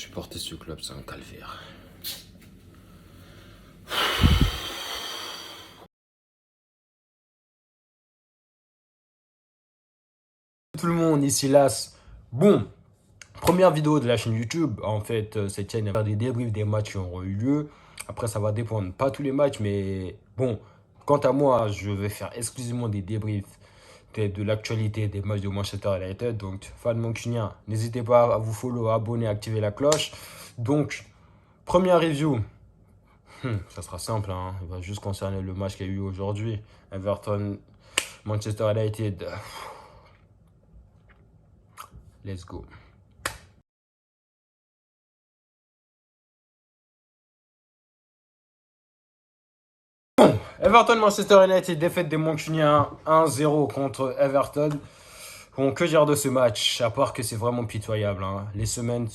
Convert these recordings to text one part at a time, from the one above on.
Supporter ce club, c'est un calvaire. Tout le monde, ici Las. Bon, première vidéo de la chaîne YouTube. En fait, cette chaîne va faire des débriefs des matchs qui ont eu lieu. Après, ça va dépendre, pas tous les matchs, mais bon, quant à moi, je vais faire exclusivement des débriefs de l'actualité des matchs de Manchester United. Donc, fan mancunien, n'hésitez pas à vous follow, à abonner, à activer la cloche. Donc, première review. Ça sera simple, hein. Il va juste concerner le match qu'il y a eu aujourd'hui. Everton, Manchester United. Let's go. Everton, Manchester United, défaite des Mancuniens 1-0 contre Everton. Bon, que dire de ce match, à part que c'est vraiment pitoyable, hein. Les semaines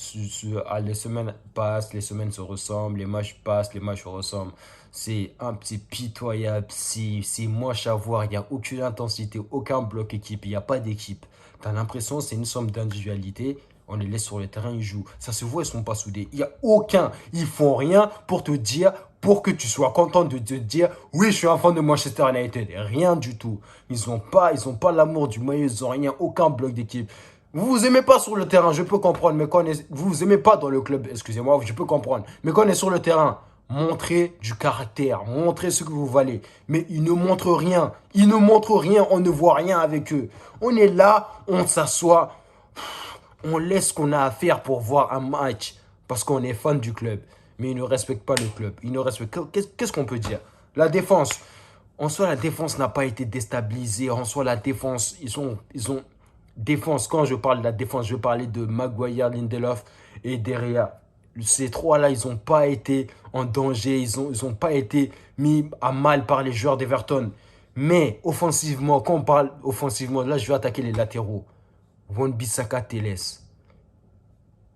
passent, les semaines se ressemblent, les matchs passent, les matchs se ressemblent. C'est un petit pitoyable, c'est moche à voir, il n'y a aucune intensité, aucun bloc équipe, il n'y a pas d'équipe. T'as l'impression que c'est une somme d'individualité. On les laisse sur le terrain, ils jouent. Ça se voit, ils sont pas soudés. Il n'y a aucun. Ils font rien pour te dire, pour que tu sois content de te dire, oui, je suis un fan de Manchester United. Rien du tout. Ils ont pas l'amour du maillot, ils ont rien, aucun bloc d'équipe. Vous vous aimez pas sur le terrain, je peux comprendre, mais quand vous vous aimez pas dans le club, excusez-moi, je peux comprendre. Mais quand on est sur le terrain, montrez du caractère, montrez ce que vous valez. Mais ils ne montrent rien. Ils ne montrent rien, on ne voit rien avec eux. On est là, on s'assoit, on laisse ce qu'on a à faire pour voir un match parce qu'on est fan du club. Mais ils ne respectent pas le club. Ils ne respectent. Qu'est-ce qu'on peut dire? La défense. En soi, la défense n'a pas été déstabilisée. En soi, la défense, ils ont défense. Quand je parle de la défense, je vais parler de Maguire, Lindelof et Derrea. Ces trois-là, ils n'ont pas été en danger. Ils ont pas été mis à mal par les joueurs d'Everton. Mais offensivement, quand on parle offensivement, là, je vais attaquer les latéraux. Wan-Bissaka Teles.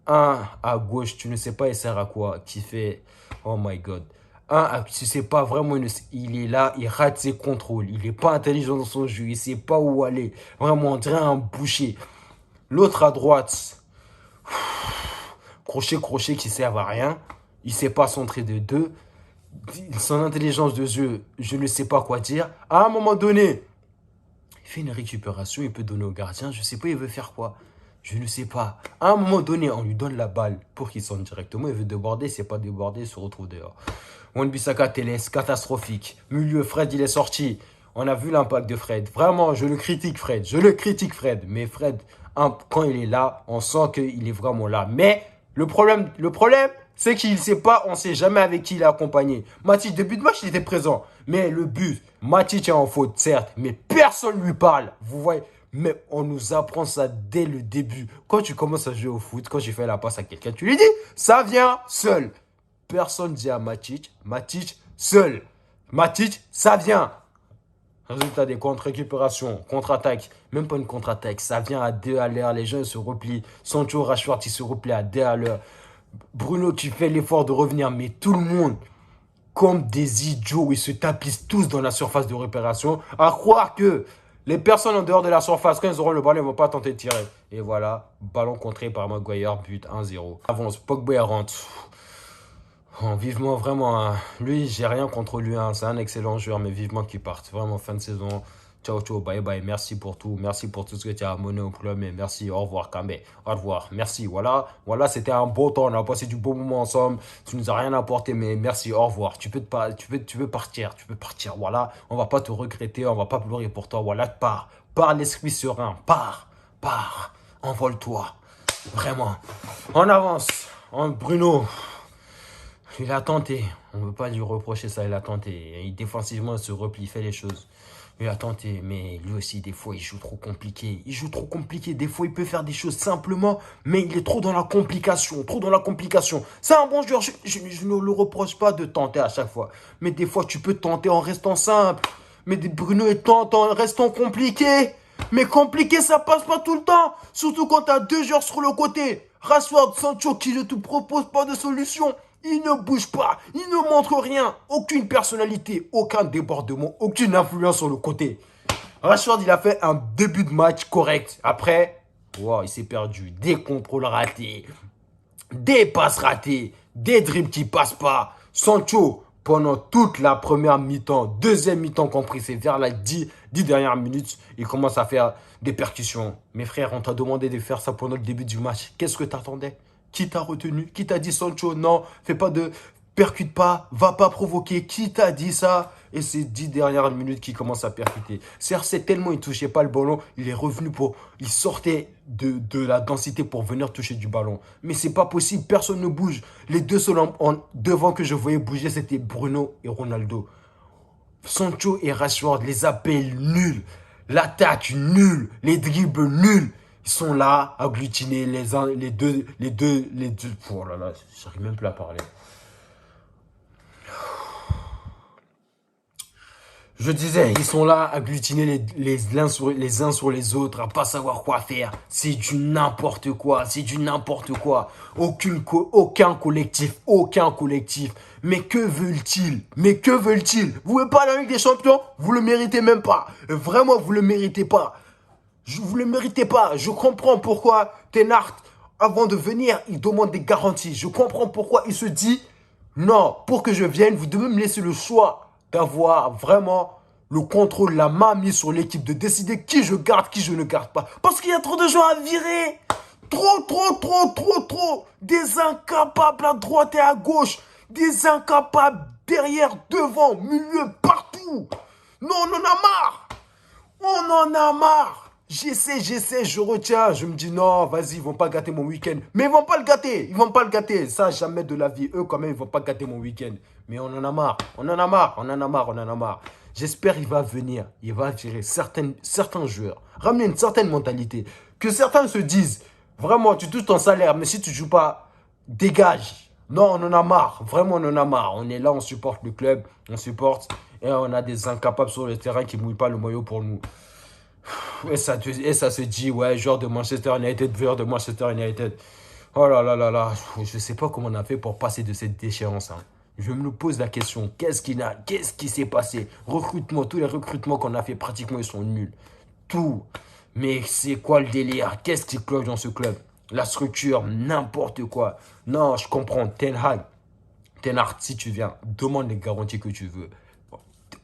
Un à gauche, tu ne sais pas il sert à quoi. Qui fait. Oh my god. Tu sais pas vraiment, il est là, il rate ses contrôles. Il n'est pas intelligent dans son jeu. Il sait pas où aller. Vraiment, on dirait un boucher. L'autre à droite. Crochet qui sert à rien. Il sait pas centrer de deux. Son intelligence de jeu, je ne sais pas quoi dire. À un moment donné, il fait une récupération, il peut donner au gardien. Je ne sais pas, il veut faire quoi. Je ne sais pas. À un moment donné, on lui donne la balle pour qu'il sonne directement. Il veut déborder, c'est pas déborder, il se retrouve dehors. Wan-Bissaka Teles, catastrophique. Milieu, Fred, il est sorti. On a vu l'impact de Fred. Vraiment, je le critique, Fred. Je le critique, Fred. Mais Fred, quand il est là, on sent qu'il est vraiment là. Mais le problème, c'est qu'il ne sait pas, on ne sait jamais avec qui il est accompagné. Matic, début de match, il était présent. Mais le but, Matic est en faute, certes. Mais personne ne lui parle. Vous voyez? Mais on nous apprend ça dès le début. Quand tu commences à jouer au foot, quand tu fais la passe à quelqu'un, tu lui dis, ça vient seul. Personne dit à Matic seul. Matic, ça vient. Résultat des contre-récupérations, contre-attaque, même pas une contre-attaque, ça vient à 2 à l'heure, les gens se replient. Sancho, Rashford, ils se replient à 2 à l'heure. Bruno qui fait l'effort de revenir, mais tout le monde, comme des idiots, ils se tapissent tous dans la surface de réparation, à croire que les personnes en dehors de la surface, quand ils auront le ballon, ils ne vont pas tenter de tirer. Et voilà, ballon contré par Maguire, but 1-0. Avance, Pogba rentre. Oh, vivement, vraiment, hein. Lui, j'ai rien contre lui, hein. C'est un excellent joueur, mais vivement qu'il parte. Vraiment, fin de saison. Ciao, ciao, bye bye. Merci pour tout. Merci pour tout ce que tu as amené au club. Et merci, au revoir, Kambé. Au revoir. Merci. Voilà, c'était un beau temps. On a passé du beau moment ensemble. Tu nous as rien apporté, mais merci, au revoir. Tu peux partir. Tu peux partir. Voilà, on va pas te regretter. On va pas pleurer pour toi. Voilà, pars. Pars l'esprit serein. Pars. Envole-toi. Vraiment. En avance. Bruno. Il a tenté. On ne peut pas lui reprocher ça. Il a tenté. Défensivement, il se replie, il fait les choses. Il a tenté. Mais lui aussi, des fois, il joue trop compliqué. Des fois, il peut faire des choses simplement. Mais il est trop dans la complication. C'est un bon joueur. Je ne le reproche pas de tenter à chaque fois. Mais des fois, tu peux tenter en restant simple. Mais Bruno est tentant en restant compliqué. Mais compliqué, ça passe pas tout le temps. Surtout quand tu as 2 joueurs sur le côté. Rashford, Sancho qui ne te propose pas de solution. Il ne bouge pas, il ne montre rien, aucune personnalité, aucun débordement, aucune influence sur le côté. Rashford, il a fait un début de match correct. Après, wow, il s'est perdu. Des contrôles ratés, Des passes ratées, des dribbles qui passent pas. Sancho, pendant toute la première mi-temps, deuxième mi-temps compris, c'est vers la 10 dernières minutes, il commence à faire des percussions. Mes frères, on t'a demandé de faire ça pendant le début du match. Qu'est-ce que t'attendais? Qui t'a retenu? Qui t'a dit Sancho, non, fais pas de... Percute pas, va pas provoquer. Qui t'a dit ça? Et c'est 10 dernières minutes qu'il commence à percuter. C'est tellement il touchait pas le ballon, il est revenu pour... Il sortait de la densité pour venir toucher du ballon. Mais c'est pas possible, personne ne bouge. Les deux seuls devant que je voyais bouger, c'était Bruno et Ronaldo. Sancho et Rashford, les appels nuls. L'attaque nulle, les dribbles nuls. Ils sont là, agglutinés les deux. Oh là là, j'arrive même plus à parler. Je disais, ils sont là, agglutinés les uns sur les autres, à pas savoir quoi faire. C'est du n'importe quoi, c'est du n'importe quoi. Aucun collectif. Mais que veulent-ils? Mais que veulent-ils? Vous voulez pas la Ligue des Champions? Vous le méritez même pas. Vraiment, vous le méritez pas. Vous le méritez pas. Je comprends pourquoi Ten Hag, avant de venir, il demande des garanties. Je comprends pourquoi il se dit, non, pour que je vienne, vous devez me laisser le choix d'avoir vraiment le contrôle, la main mise sur l'équipe, de décider qui je garde, qui je ne garde pas. Parce qu'il y a trop de gens à virer. Trop. Des incapables à droite et à gauche. Des incapables derrière, devant, milieu, partout. Non, on en a marre. On en a marre. J'essaie, je retiens. Je me dis non, vas-y, ils vont pas gâter mon week-end. Mais ils vont pas le gâter. Ça, jamais de la vie. Eux, quand même, ils vont pas gâter mon week-end. Mais on en a marre. On en a marre. J'espère qu'il va venir. Il va virer certains joueurs. Ramener une certaine mentalité. Que certains se disent, vraiment, tu touches ton salaire, mais si tu joues pas, dégage. Non, on en a marre. Vraiment, on en a marre. On est là, on supporte le club. On supporte. Et on a des incapables sur le terrain qui mouillent pas le maillot pour nous. Et ça se dit, ouais, joueur de Manchester United. Oh là là là là. Je sais pas comment on a fait pour passer de cette déchéance. Hein. Je me pose la question, qu'est-ce qui s'est passé? Tous les recrutements qu'on a fait, pratiquement, ils sont nuls. Tout. Mais c'est quoi le délire? Qu'est-ce qui cloche dans ce club? La structure, n'importe quoi. Non, je comprends. Ten Hag, si tu viens, demande les garanties que tu veux.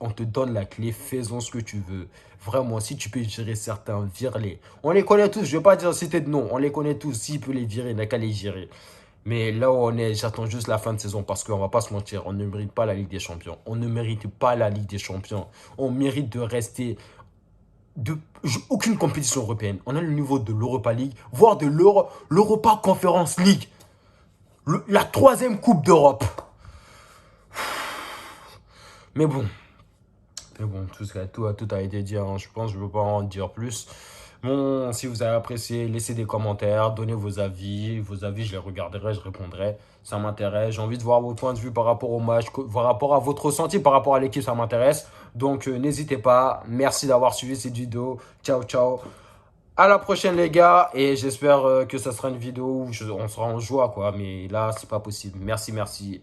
On te donne la clé, fais-en ce que tu veux. Vraiment, si tu peux gérer certains, vire-les. On les connaît tous, je ne vais pas dire citer de nom. On les connaît tous, s'il peut les virer, il n'a qu'à les gérer. Mais là où on est, j'attends juste la fin de saison parce qu'on ne va pas se mentir, on ne mérite pas la Ligue des Champions. On ne mérite pas la Ligue des Champions. On mérite de rester... aucune compétition européenne. On a le niveau de l'Europa League, voire de l'Europa Conference League. La 3e Coupe d'Europe. Mais bon, tout a été dit, hein. Je pense que je ne veux pas en dire plus. Bon, si vous avez apprécié, laissez des commentaires, donnez vos avis. Vos avis, je les regarderai, je répondrai. Ça m'intéresse. J'ai envie de voir vos points de vue par rapport au match, par rapport à votre ressenti, par rapport à l'équipe, ça m'intéresse. Donc, n'hésitez pas. Merci d'avoir suivi cette vidéo. Ciao, ciao. À la prochaine, les gars. Et j'espère que ça sera une vidéo où on sera en joie, quoi. Mais là, c'est pas possible. Merci.